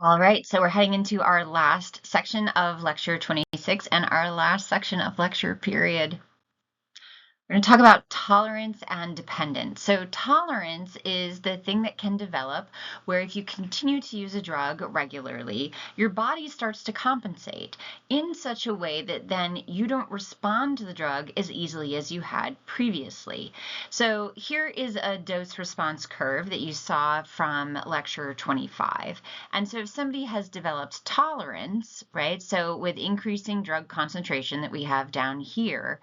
All right, so we're heading into our last section of lecture 26 and our last section of lecture period. We're going to talk about tolerance and dependence. So tolerance is the thing that can develop where if you continue to use a drug regularly, your body starts to compensate in such a way that then you don't respond to the drug as easily as you had previously. So here is a dose response curve that you saw from lecture 25. And so if somebody has developed tolerance, right, so with increasing drug concentration that we have down here,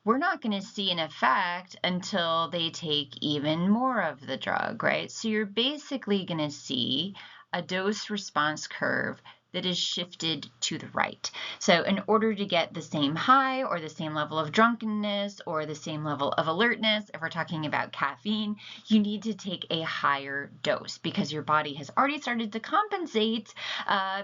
we're not going to see an effect until they take even more of the drug, right? So you're basically going to see a dose response curve that is shifted to the right. So in order to get the same high or the same level of drunkenness or the same level of alertness, if we're talking about caffeine, you need to take a higher dose because your body has already started to compensate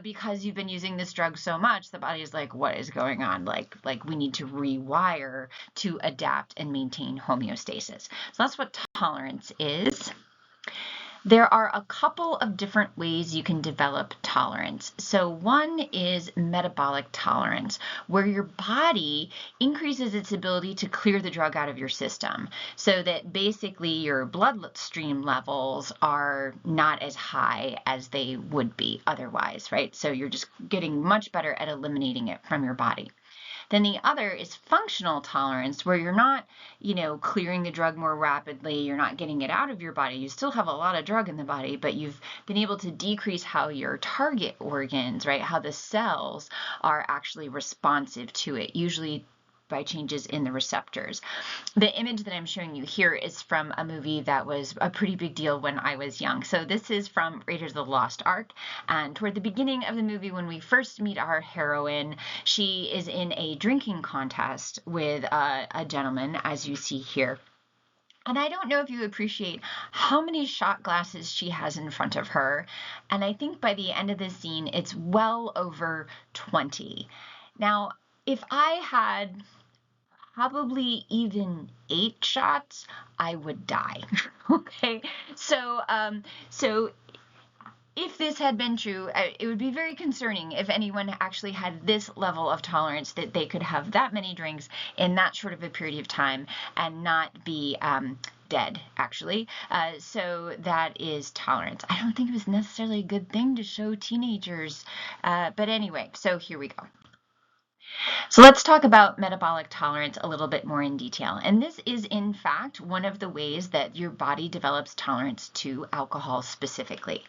because you've been using this drug so much. The body is like, what is going on? Like we need to rewire to adapt and maintain homeostasis. So that's what tolerance is. There are a couple of different ways you can develop tolerance. So one is metabolic tolerance, where your body increases its ability to clear the drug out of your system so that basically your bloodstream levels are not as high as they would be otherwise, right? So you're just getting much better at eliminating it from your body. Then the other is functional tolerance, where you're not, clearing the drug more rapidly, you're not getting it out of your body. You still have a lot of drug in the body, but you've been able to decrease how your target organs, right, how the cells are actually responsive to it, usually by changes in the receptors. The image that I'm showing you here is from a movie that was a pretty big deal when I was young. So this is from Raiders of the Lost Ark. And toward the beginning of the movie, when we first meet our heroine, she is in a drinking contest with a gentleman, as you see here. And I don't know if you appreciate how many shot glasses she has in front of her. And I think by the end of the scene, it's well over 20. Now, if I had probably even 8 shots, I would die. Okay, so if this had been true, it would be very concerning if anyone actually had this level of tolerance that they could have that many drinks in that short of a period of time and not be dead, actually. So that is tolerance. I don't think it was necessarily a good thing to show teenagers, but anyway, so here we go. So let's talk about metabolic tolerance a little bit more in detail. And this is, in fact, one of the ways that your body develops tolerance to alcohol specifically.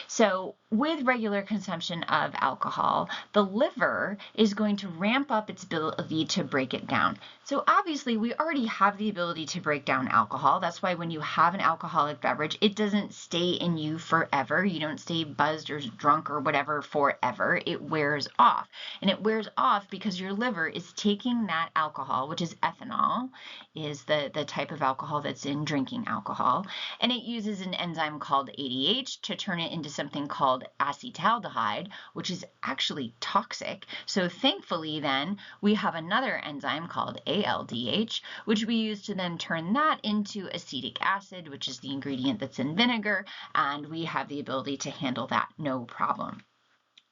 So with regular consumption of alcohol, the liver is going to ramp up its ability to break it down. So obviously, we already have the ability to break down alcohol. That's why when you have an alcoholic beverage, it doesn't stay in you forever. You don't stay buzzed or drunk or whatever forever. It wears off. And it wears off because your liver is taking that alcohol, which is ethanol, is the type of alcohol that's in drinking alcohol, and it uses an enzyme called ADH to turn it into something called acetaldehyde, which is actually toxic. So thankfully then we have another enzyme called ALDH, which we use to then turn that into acetic acid, which is the ingredient that's in vinegar, and we have the ability to handle that no problem.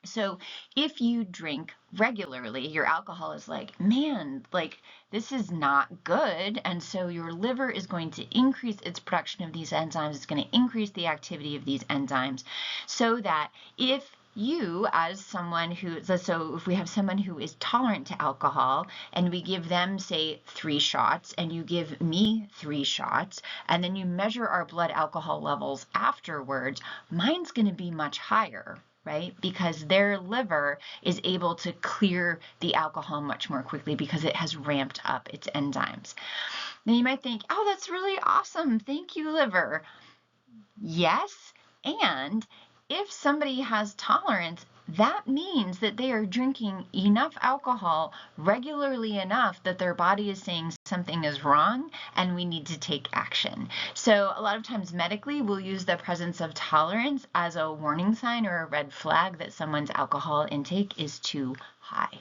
So if you drink regularly, your alcohol is like, man, like this is not good. And so your liver is going to increase its production of these enzymes. It's going to increase the activity of these enzymes so that if you as someone so if we have someone who is tolerant to alcohol and we give them, say, 3 shots and you give me 3 shots and then you measure our blood alcohol levels afterwards, mine's going to be much higher, right? Because their liver is able to clear the alcohol much more quickly because it has ramped up its enzymes. Now you might think, oh, that's really awesome. Thank you, liver. Yes, and if somebody has tolerance, that means that they are drinking enough alcohol regularly enough that their body is saying something is wrong and we need to take action. So a lot of times medically, we'll use the presence of tolerance as a warning sign or a red flag that someone's alcohol intake is too high.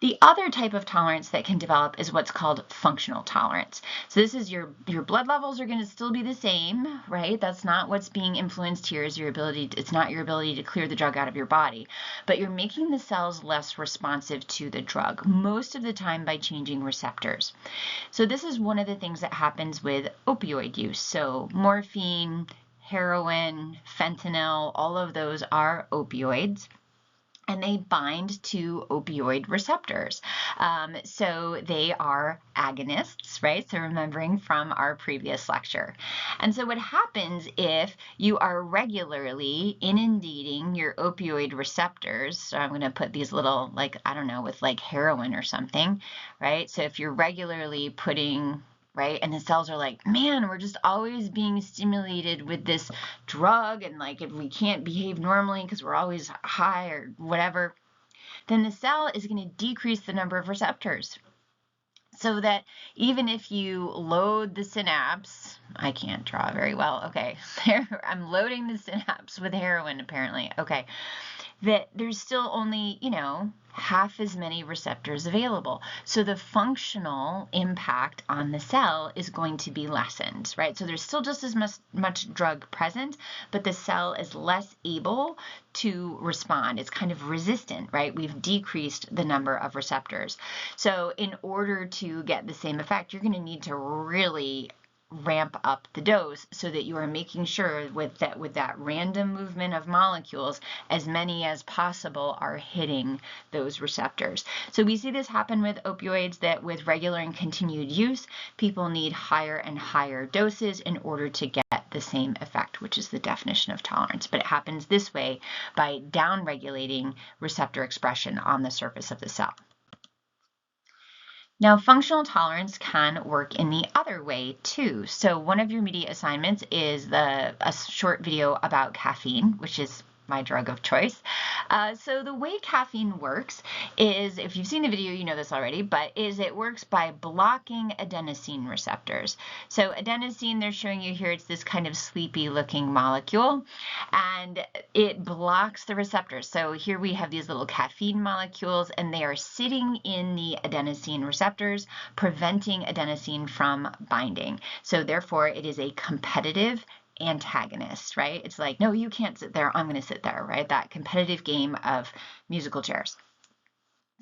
The other type of tolerance that can develop is what's called functional tolerance. So this is your blood levels are going to still be the same, right? That's not what's being influenced here, is your ability, it's not your ability to clear the drug out of your body, but you're making the cells less responsive to the drug, most of the time by changing receptors. So this is one of the things that happens with opioid use. So morphine, heroin, fentanyl, all of those are opioids, and they bind to opioid receptors. So they are agonists, right? So remembering from our previous lecture. And so what happens if you are regularly inundating your opioid receptors, so I'm going to put these little, like, I don't know, with like heroin or something, right? So if you're regularly putting, right? And the cells are like, man, we're just always being stimulated with this drug, and like if we can't behave normally because we're always high or whatever, then the cell is going to decrease the number of receptors. So that even if you load the synapse, I can't draw very well. Okay, there, I'm loading the synapse with heroin apparently. Okay, that there's still only, half as many receptors available. So the functional impact on the cell is going to be lessened, right? So there's still just as much drug present, but the cell is less able to respond. It's kind of resistant, right? We've decreased the number of receptors. So in order to get the same effect, you're going to need to really ramp up the dose so that you are making sure with that random movement of molecules, as many as possible are hitting those receptors. So we see this happen with opioids, that with regular and continued use, people need higher and higher doses in order to get the same effect, which is the definition of tolerance. But it happens this way by downregulating receptor expression on the surface of the cell. Now, functional tolerance can work in the other way too. So one of your media assignments is a short video about caffeine, which is my drug of choice. So the way caffeine works is, if you've seen the video, you know this already, but it works by blocking adenosine receptors. So adenosine, they're showing you here, it's this kind of sleepy looking molecule, and it blocks the receptors. So here we have these little caffeine molecules, and they are sitting in the adenosine receptors, preventing adenosine from binding. So therefore, it is a competitive antagonist, right? It's like, no, you can't sit there, I'm going to sit there, right? That competitive game of musical chairs.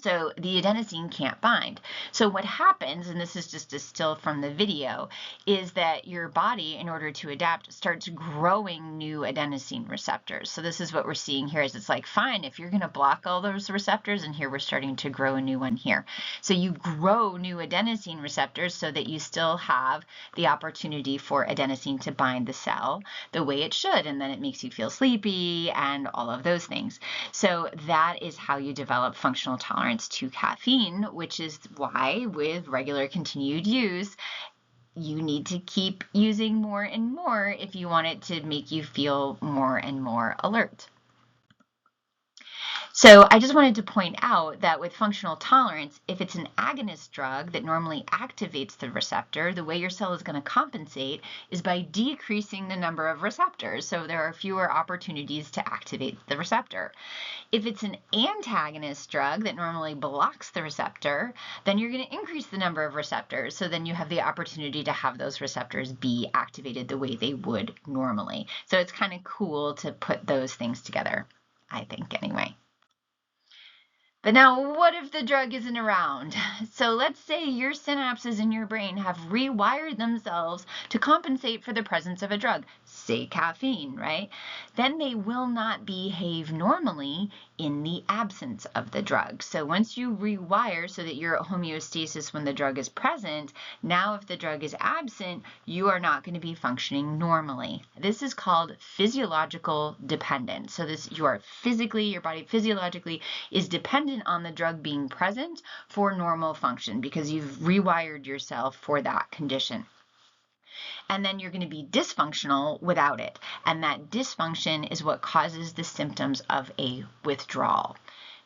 So the adenosine can't bind. So what happens, and this is just a still from the video, is that your body, in order to adapt, starts growing new adenosine receptors. So this is what we're seeing here, is it's like, fine, if you're going to block all those receptors, and here we're starting to grow a new one here. So you grow new adenosine receptors so that you still have the opportunity for adenosine to bind the cell the way it should, and then it makes you feel sleepy and all of those things. So that is how you develop functional tolerance to caffeine, which is why with regular continued use, you need to keep using more and more if you want it to make you feel more and more alert. So I just wanted to point out that with functional tolerance, if it's an agonist drug that normally activates the receptor, the way your cell is going to compensate is by decreasing the number of receptors. So there are fewer opportunities to activate the receptor. If it's an antagonist drug that normally blocks the receptor, then you're going to increase the number of receptors. So then you have the opportunity to have those receptors be activated the way they would normally. So it's kind of cool to put those things together, I think, anyway. But now, what if the drug isn't around? So let's say your synapses in your brain have rewired themselves to compensate for the presence of a drug, say caffeine, right? Then they will not behave normally in the absence of the drug. So once you rewire so that you're at homeostasis when the drug is present, now if the drug is absent, you are not going to be functioning normally. This is called physiological dependence. So your body physiologically is dependent on the drug being present for normal function because you've rewired yourself for that condition. And then you're going to be dysfunctional without it. And that dysfunction is what causes the symptoms of a withdrawal.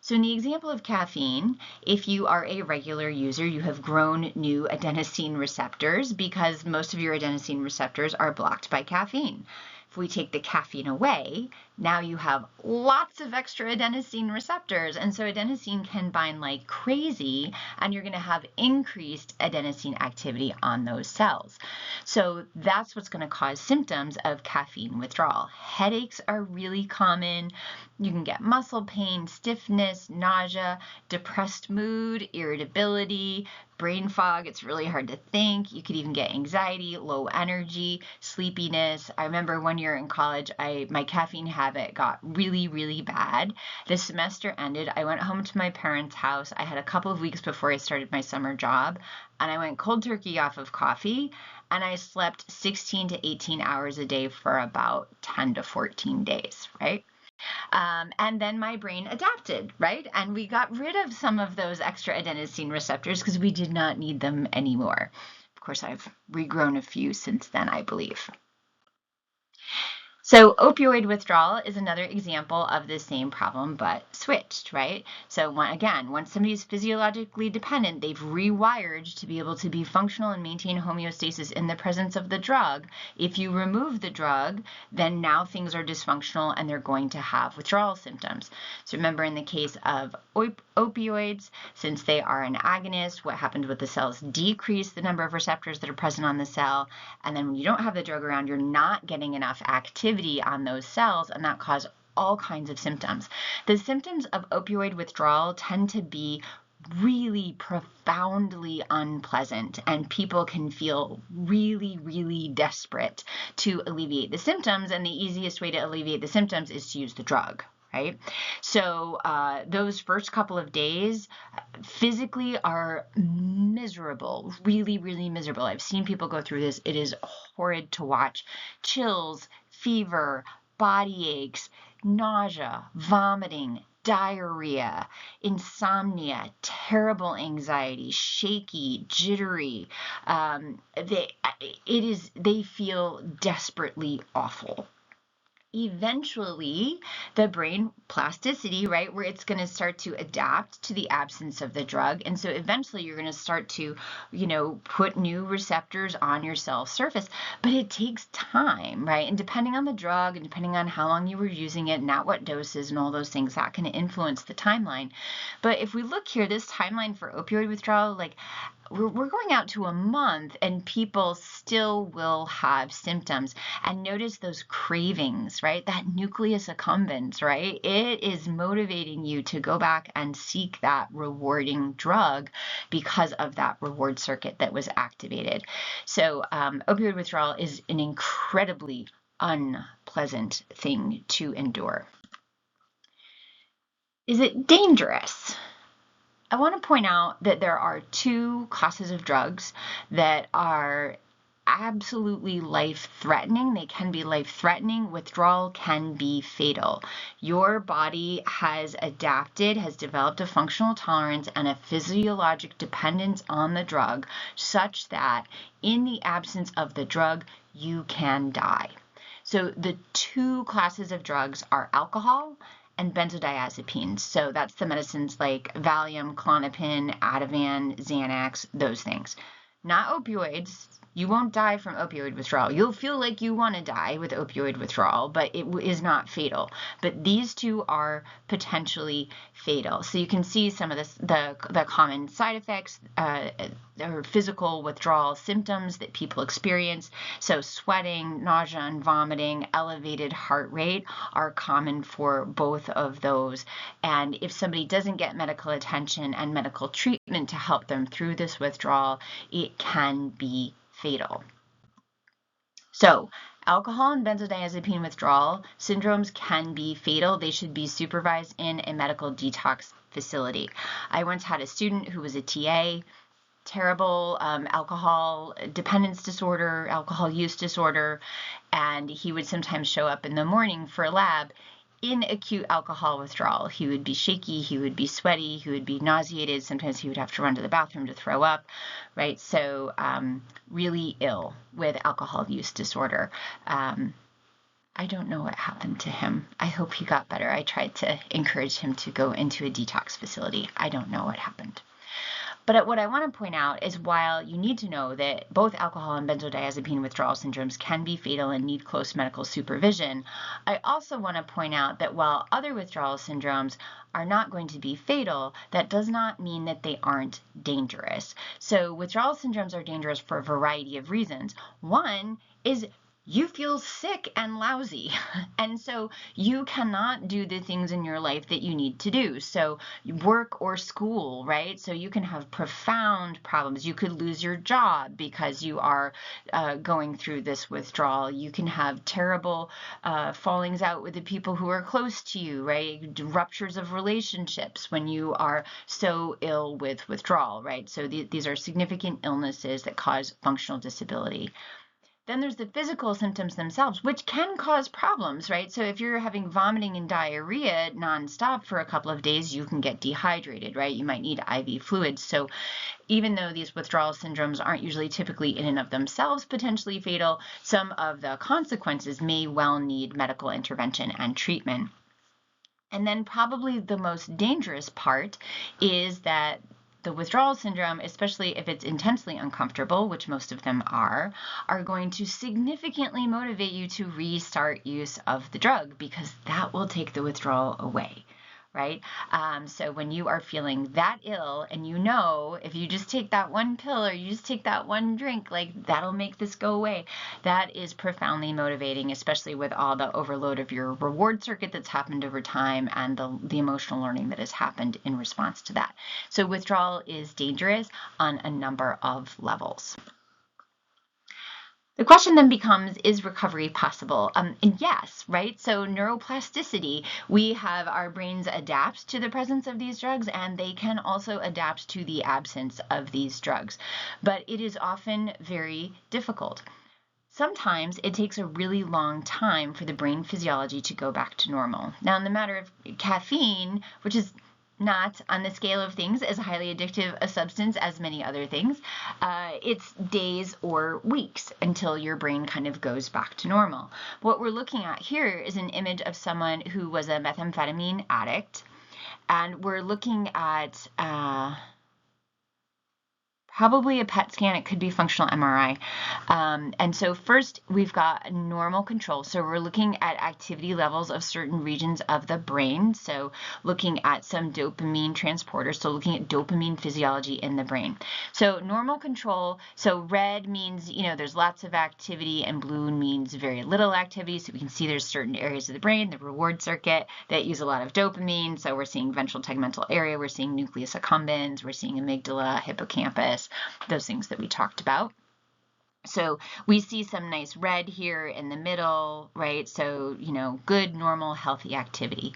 So in the example of caffeine, if you are a regular user, you have grown new adenosine receptors because most of your adenosine receptors are blocked by caffeine. If we take the caffeine away, now you have lots of extra adenosine receptors. And so adenosine can bind like crazy, and you're going to have increased adenosine activity on those cells. So that's what's going to cause symptoms of caffeine withdrawal. Headaches are really common. You can get muscle pain, stiffness, nausea, depressed mood, irritability, brain fog. It's really hard to think. You could even get anxiety, low energy, sleepiness. I remember one year in college, my caffeine habit got really, really bad. The semester ended. I went home to my parents' house. I had a couple of weeks before I started my summer job, and I went cold turkey off of coffee, and I slept 16 to 18 hours a day for about 10 to 14 days, right? And then my brain adapted, right? And we got rid of some of those extra adenosine receptors because we did not need them anymore. Of course, I've regrown a few since then, I believe. So opioid withdrawal is another example of the same problem, but switched, right? So once somebody's physiologically dependent, they've rewired to be able to be functional and maintain homeostasis in the presence of the drug. If you remove the drug, then now things are dysfunctional and they're going to have withdrawal symptoms. So remember, in the case of opioids, since they are an agonist, what happens with the cells decrease the number of receptors that are present on the cell. And then when you don't have the drug around, you're not getting enough activity on those cells, and that causes all kinds of symptoms. The symptoms of opioid withdrawal tend to be really profoundly unpleasant, and people can feel really, really desperate to alleviate the symptoms, and the easiest way to alleviate the symptoms is to use the drug. Right? So those first couple of days physically are miserable, really, really miserable. I've seen people go through this. It is horrid to watch. Chills, fever, body aches, nausea, vomiting, diarrhea, insomnia, terrible anxiety, shaky, jittery. They feel desperately awful. Eventually, the brain plasticity, right, where it's going to start to adapt to the absence of the drug. And so eventually you're going to start to, put new receptors on your cell surface. But it takes time, right? And depending on the drug and depending on how long you were using it and at what doses and all those things, that can influence the timeline. But if we look here, this timeline for opioid withdrawal, like, we're going out to a month and people still will have symptoms. And notice those cravings, right? That nucleus accumbens, right? It is motivating you to go back and seek that rewarding drug because of that reward circuit that was activated. So opioid withdrawal is an incredibly unpleasant thing to endure. Is it dangerous? I want to point out that there are two classes of drugs that are absolutely life-threatening. They can be life-threatening. Withdrawal can be fatal. Your body has adapted, has developed a functional tolerance and a physiologic dependence on the drug such that in the absence of the drug, you can die. So the two classes of drugs are alcohol and benzodiazepines. So that's the medicines like Valium, Klonopin, Ativan, Xanax, those things. Not opioids. You won't die from opioid withdrawal. You'll feel like you want to die with opioid withdrawal, but it is not fatal. But these two are potentially fatal. So you can see some of the common side effects or physical withdrawal symptoms that people experience. So sweating, nausea and vomiting, elevated heart rate are common for both of those. And if somebody doesn't get medical attention and medical treatment to help them through this withdrawal, it can be fatal. So alcohol and benzodiazepine withdrawal syndromes can be fatal. They should be supervised in a medical detox facility. I once had a student who was a TA, terrible alcohol dependence disorder, alcohol use disorder, and he would sometimes show up in the morning for a lab in acute alcohol withdrawal. He would be shaky, he would be sweaty, he would be nauseated. Sometimes he would have to run to the bathroom to throw up, right? So really ill with alcohol use disorder. I don't know what happened to him. I hope he got better. I tried to encourage him to go into a detox facility. I don't know what happened. But what I want to point out is while you need to know that both alcohol and benzodiazepine withdrawal syndromes can be fatal and need close medical supervision, I also want to point out that while other withdrawal syndromes are not going to be fatal, that does not mean that they aren't dangerous. So withdrawal syndromes are dangerous for a variety of reasons. One is you feel sick and lousy. And so you cannot do the things in your life that you need to do. So work or school, right? So you can have profound problems. You could lose your job because you are going through this withdrawal. You can have terrible fallings out with the people who are close to you, right? Ruptures of relationships when you are so ill with withdrawal, right? So these are significant illnesses that cause functional disability. Then there's the physical symptoms themselves, which can cause problems, right? So if you're having vomiting and diarrhea nonstop for a couple of days, you can get dehydrated, right? You might need IV fluids. So even though these withdrawal syndromes aren't usually typically in and of themselves potentially fatal, some of the consequences may well need medical intervention and treatment. And then probably the most dangerous part is that the withdrawal syndrome, especially if it's intensely uncomfortable, which most of them are going to significantly motivate you to restart use of the drug because that will take the withdrawal away, right? So when you are feeling that ill and you know if you just take that one pill or you just take that one drink, like that'll make this go away, that is profoundly motivating, especially with all the overload of your reward circuit that's happened over time and the emotional learning that has happened in response to that. So withdrawal is dangerous on a number of levels. The question then becomes, is recovery possible? And yes, right? So neuroplasticity, we have our brains adapt to the presence of these drugs and they can also adapt to the absence of these drugs, but it is often very difficult. Sometimes it takes a really long time for the brain physiology to go back to normal. Now, in the matter of caffeine, which is not on the scale of things as highly addictive a substance as many other things, it's days or weeks until your brain kind of goes back to normal. What we're looking at here is an image of someone who was a methamphetamine addict, and we're looking at probably a PET scan. It could be functional MRI. And so first we've got normal control. So we're looking at activity levels of certain regions of the brain. So looking at some dopamine transporters. So looking at dopamine physiology in the brain. So normal control. So red means, there's lots of activity and blue means very little activity. So we can see there's certain areas of the brain, the reward circuit, that use a lot of dopamine. So we're seeing ventral tegmental area. We're seeing nucleus accumbens. We're seeing amygdala, hippocampus, those things that we talked about. So we see some nice red here in the middle, right? So, good, normal, healthy activity.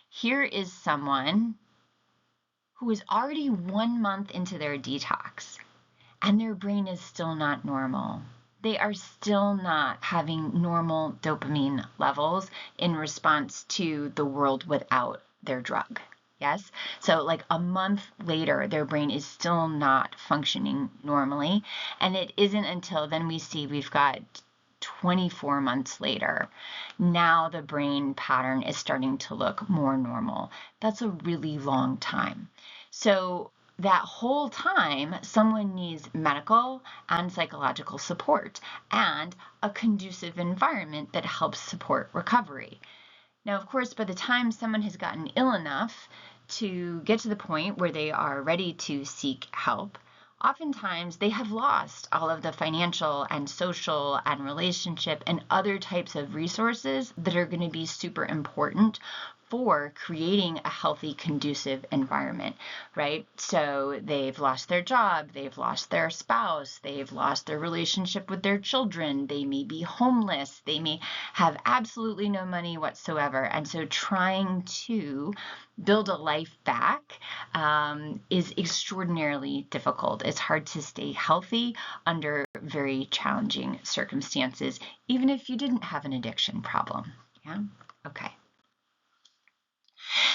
Here is someone who is already 1 month into their detox and their brain is still not normal. They are still not having normal dopamine levels in response to the world without their drug. Yes. So like a month later, their brain is still not functioning normally. And it isn't until then we've got 24 months later. Now the brain pattern is starting to look more normal. That's a really long time. So that whole time, someone needs medical and psychological support and a conducive environment that helps support recovery. Now, of course, by the time someone has gotten ill enough to get to the point where they are ready to seek help, oftentimes they have lost all of the financial and social and relationship and other types of resources that are going to be super important for creating a healthy, conducive environment, right? So they've lost their job, they've lost their spouse, they've lost their relationship with their children, they may be homeless, they may have absolutely no money whatsoever. And so trying to build a life back is extraordinarily difficult. It's hard to stay healthy under very challenging circumstances, even if you didn't have an addiction problem. Yeah. Okay.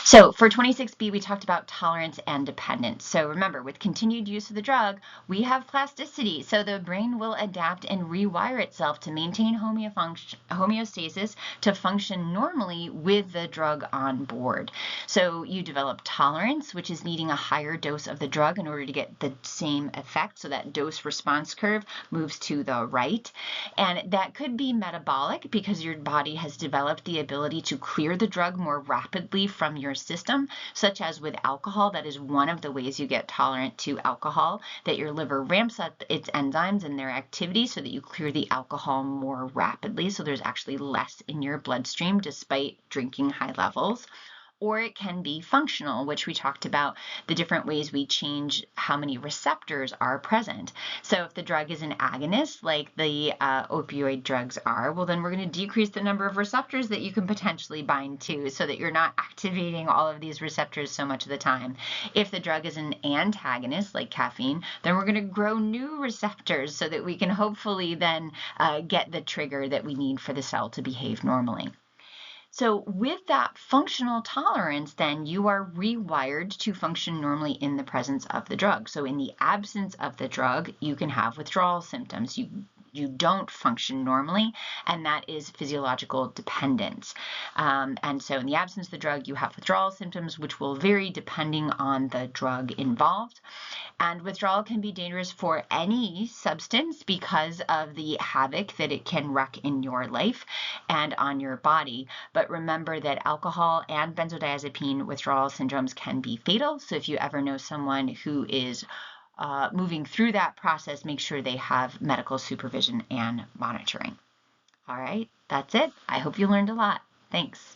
So for 26B, we talked about tolerance and dependence. So remember, with continued use of the drug, we have plasticity. So the brain will adapt and rewire itself to maintain homeostasis to function normally with the drug on board. So you develop tolerance, which is needing a higher dose of the drug in order to get the same effect. So that dose response curve moves to the right. And that could be metabolic because your body has developed the ability to clear the drug more rapidly from your system, such as with alcohol. That is one of the ways you get tolerant to alcohol, that your liver ramps up its enzymes and their activity so that you clear the alcohol more rapidly. So there's actually less in your bloodstream despite drinking high levels. Or it can be functional, which we talked about the different ways we change how many receptors are present. So if the drug is an agonist, like the opioid drugs are, well, then we're going to decrease the number of receptors that you can potentially bind to so that you're not activating all of these receptors so much of the time. If the drug is an antagonist, like caffeine, then we're going to grow new receptors so that we can hopefully then get the trigger that we need for the cell to behave normally. So with that functional tolerance, then you are rewired to function normally in the presence of the drug. So in the absence of the drug, you can have withdrawal symptoms. You don't function normally, and that is physiological dependence. And so in the absence of the drug, you have withdrawal symptoms, which will vary depending on the drug involved. And withdrawal can be dangerous for any substance because of the havoc that it can wreak in your life and on your body. But remember that alcohol and benzodiazepine withdrawal syndromes can be fatal. So if you ever know someone who is moving through that process, make sure they have medical supervision and monitoring. All right, that's it. I hope you learned a lot. Thanks.